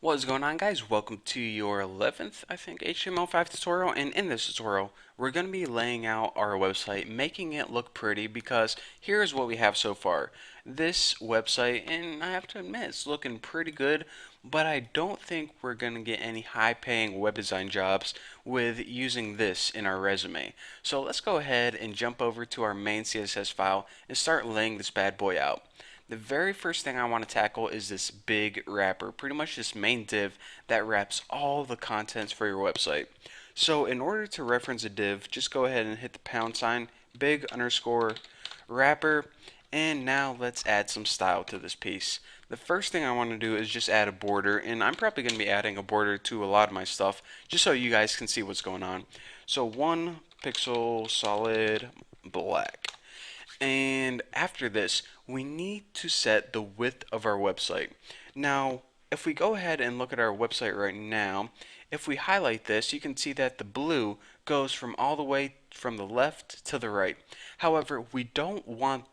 What is going on, guys? Welcome to your 11th, I think, HTML5 tutorial, and in this tutorial we're going to be laying out our website, making it look pretty, because here's what we have so far. This website, and I have to admit, it's looking pretty good, but I don't think we're going to get any high-paying web design jobs with using this in our resume. So let's go ahead and jump over to our main CSS file and start laying this bad boy out. The very first thing I want to tackle is this big wrapper, pretty much this main div that wraps all the contents for your website. So in order to reference a div, just go ahead and hit the pound sign, big underscore wrapper, and now let's add some style to this piece. The first thing I want to do is just add a border, and I'm probably going to be adding a border to a lot of my stuff, just so you guys can see what's going on. So 1 pixel solid black. And after this, we need to set the width of our website. Now, if we go ahead and look at our website right now, if we highlight this, you can see that the blue goes from all the way from the left to the right. However, we don't want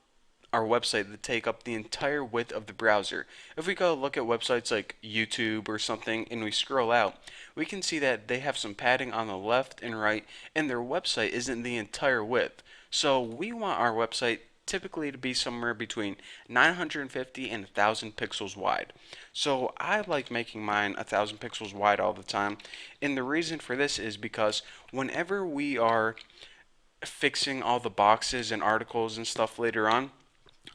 our website to take up the entire width of the browser. If we go look at websites like YouTube or something and we scroll out, we can see that they have some padding on the left and right, and their website isn't the entire width. So we want our website typically to be somewhere between 950 and 1000 pixels wide. So I like making mine 1000 pixels wide all the time, and the reason for this is because whenever we are fixing all the boxes and articles and stuff later on,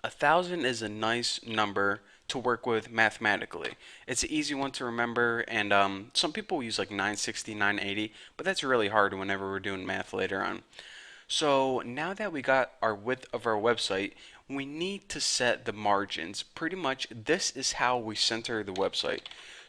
1,000 is a nice number to work with mathematically. It's an easy one to remember, and some people use like 960, 980, but that's really hard whenever we're doing math later on. So now that we got our width of our website, we need to set the margins. Pretty much this is how we center the website.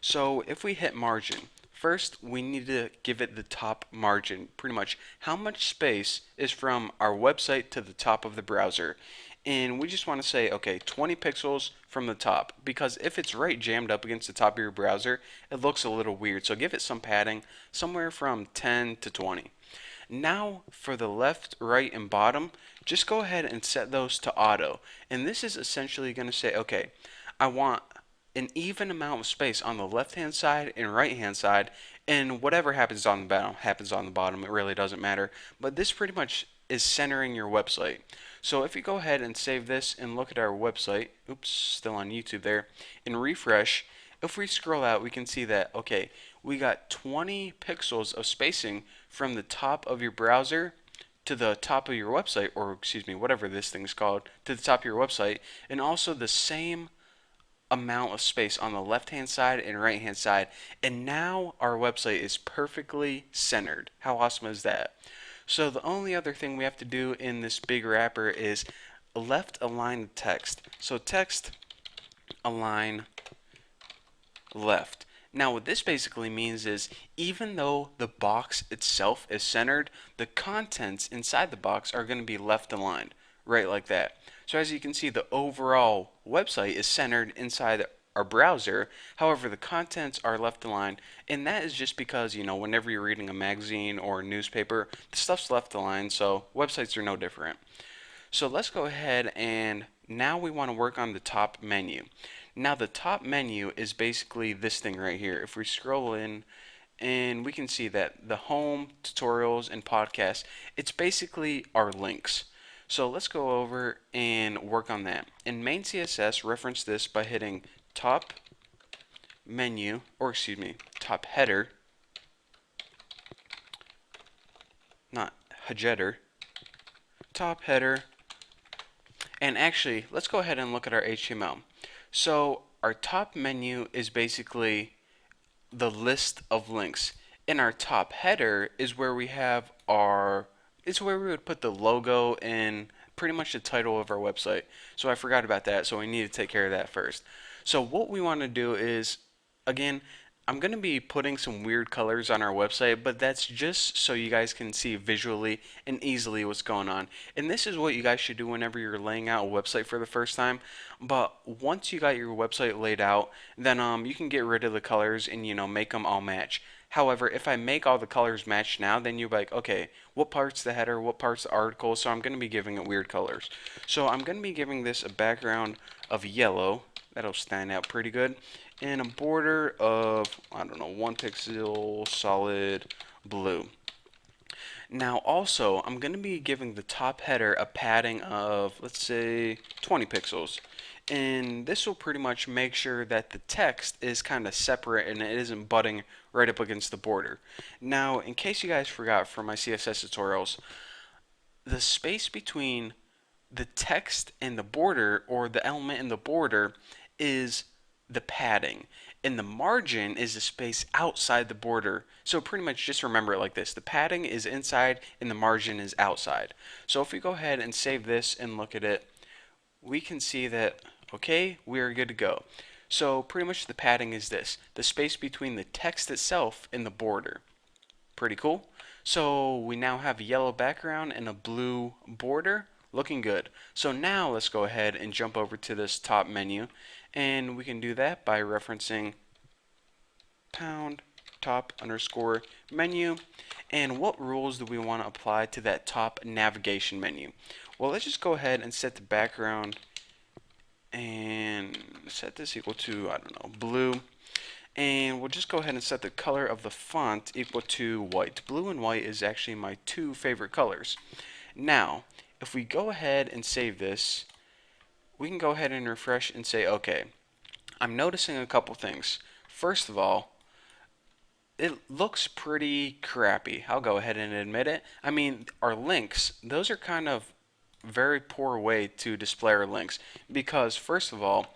So if we hit margin, first we need to give it the top margin. Pretty much how much space is from our website to the top of the browser. And we just want to say, okay, 20 pixels from the top, because if it's right jammed up against the top of your browser, it looks a little weird. So give it some padding, somewhere from 10 to 20. Now for the left, right, and bottom, just go ahead and set those to auto. And this is essentially going to say, okay, I want an even amount of space on the left hand side and right hand side, and whatever happens on the bottom happens on the bottom. It really doesn't matter. But this pretty much is centering your website. So if you go ahead and save this and look at our website, oops, still on YouTube there, and refresh, if we scroll out, we can see that, okay, we got 20 pixels of spacing from the top of your browser to the top of your website, or excuse me, whatever this thing's called, to the top of your website, and also the same amount of space on the left hand side and right hand side. And now our website is perfectly centered. How awesome is that? So the only other thing we have to do in this big wrapper is left align text. So text align left. Now what this basically means is even though the box itself is centered, the contents inside the box are going to be left aligned, right like that. So as you can see, the overall website is centered inside our browser. However, the contents are left aligned, and that is just because, whenever you're reading a magazine or a newspaper, the stuff's left aligned, so websites are no different. So let's go ahead, and now we want to work on the top menu. Now the top menu is basically this thing right here. If we scroll in, and we can see that the home, tutorials, and podcasts, it's basically our links. So let's go over and work on that. In main CSS, reference this by hitting top menu, or excuse me, top header, not header, top header. And actually, let's go ahead and look at our HTML. So our top menu is basically the list of links. And our top header is where we have it's where we would put the logo and pretty much the title of our website. So I forgot about that, so we need to take care of that first. So what we want to do is, again, I'm going to be putting some weird colors on our website, but that's just so you guys can see visually and easily what's going on. And this is what you guys should do whenever you're laying out a website for the first time. But once you got your website laid out, then you can get rid of the colors and make them all match. However, if I make all the colors match now, then you're like, okay, what part's the header, what part's the article? So I'm going to be giving it weird colors. So I'm going to be giving this a background of yellow. That'll stand out pretty good. and a border of, I don't know, 1 pixel solid blue. Now also, I'm going to be giving the top header a padding of, let's say, 20 pixels. And this will pretty much make sure that the text is kind of separate and it isn't butting right up against the border. Now, in case you guys forgot from my CSS tutorials, the space between the text and the border, or the element in the border, is the padding. And the margin is the space outside the border. So pretty much just remember it like this. The padding is inside and the margin is outside. So if we go ahead and save this and look at it, we can see that, okay, we are good to go. So pretty much the padding is this, the space between the text itself and the border. Pretty cool. So we now have a yellow background and a blue border. Looking good. So now let's go ahead and jump over to this top menu, and we can do that by referencing pound top underscore menu. And what rules do we want to apply to that top navigation menu? Well, let's just go ahead and set the background and set this equal to, I don't know, blue. And we'll just go ahead and set the color of the font equal to white. Blue and white is actually my two favorite colors. Now, if we go ahead and save this, we can go ahead and refresh and say, okay, I'm noticing a couple things. First of all, it looks pretty crappy. I'll go ahead and admit it. I mean, our links, those are kind of very poor way to display our links because, first of all,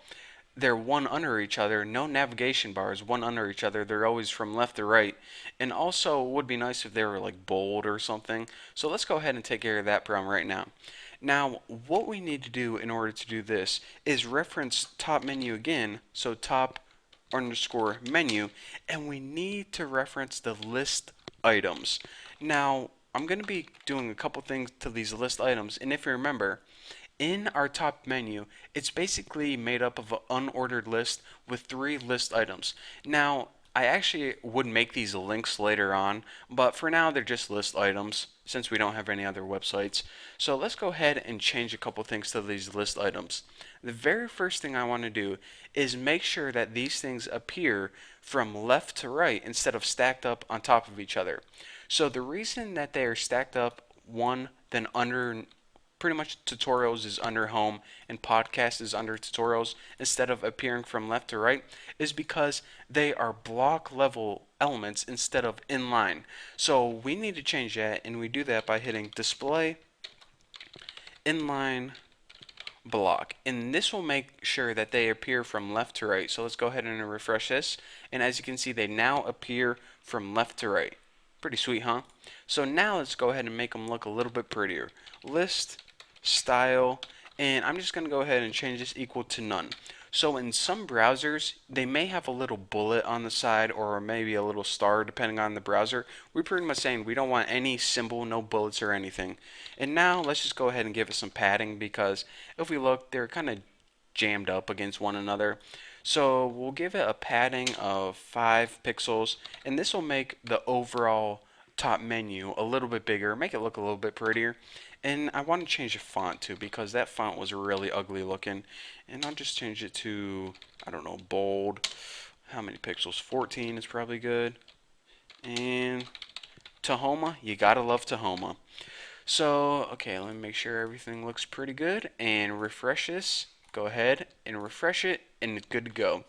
they're one under each other, no navigation bars, one under each other. They're always from left to right. And also, it would be nice if they were like bold or something. So let's go ahead and take care of that problem right now. Now, what we need to do in order to do this is reference top menu again. So top underscore menu, and we need to reference the list items. Now, I'm going to be doing a couple things to these list items, and if you remember, in our top menu, it's basically made up of an unordered list with 3 list items. Now, I actually would make these links later on, but for now they're just list items since we don't have any other websites. So let's go ahead and change a couple things to these list items. The very first thing I want to do is make sure that these things appear from left to right instead of stacked up on top of each other. So the reason that they are stacked up one then under, pretty much tutorials is under home and podcast is under tutorials instead of appearing from left to right, is because they are block level elements instead of inline. So we need to change that, and we do that by hitting display inline block, and this will make sure that they appear from left to right. So let's go ahead and refresh this, and as you can see, they now appear from left to right. Pretty sweet, huh? So now let's go ahead and make them look a little bit prettier. List style, and I'm just going to go ahead and change this equal to none. So in some browsers, they may have a little bullet on the side or maybe a little star depending on the browser. We're pretty much saying we don't want any symbol, no bullets or anything. And now let's just go ahead and give it some padding because if we look, they're kind of jammed up against one another. So we'll give it a padding of 5 pixels, and this will make the overall top menu a little bit bigger, make it look a little bit prettier. And I want to change the font too because that font was really ugly looking. And I'll just change it to, I don't know, bold. How many pixels? 14 is probably good. And Tahoma, you gotta love Tahoma. So, okay, let me make sure everything looks pretty good and refresh this. Go ahead and refresh it, and it's good to go.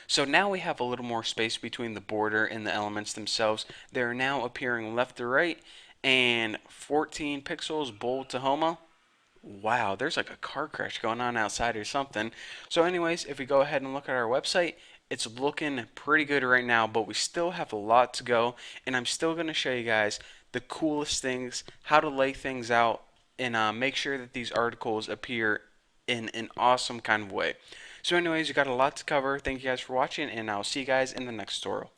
So now we have a little more space between the border and the elements themselves. They're now appearing left to right, and 14 pixels bold Tahoma. Wow, there's like a car crash going on outside or something. So anyways, if we go ahead and look at our website, it's looking pretty good right now, but we still have a lot to go, and I'm still going to show you guys the coolest things, how to lay things out, and make sure that these articles appear in an awesome kind of way. So anyways, you got a lot to cover. Thank you guys for watching, and I'll see you guys in the next tutorial.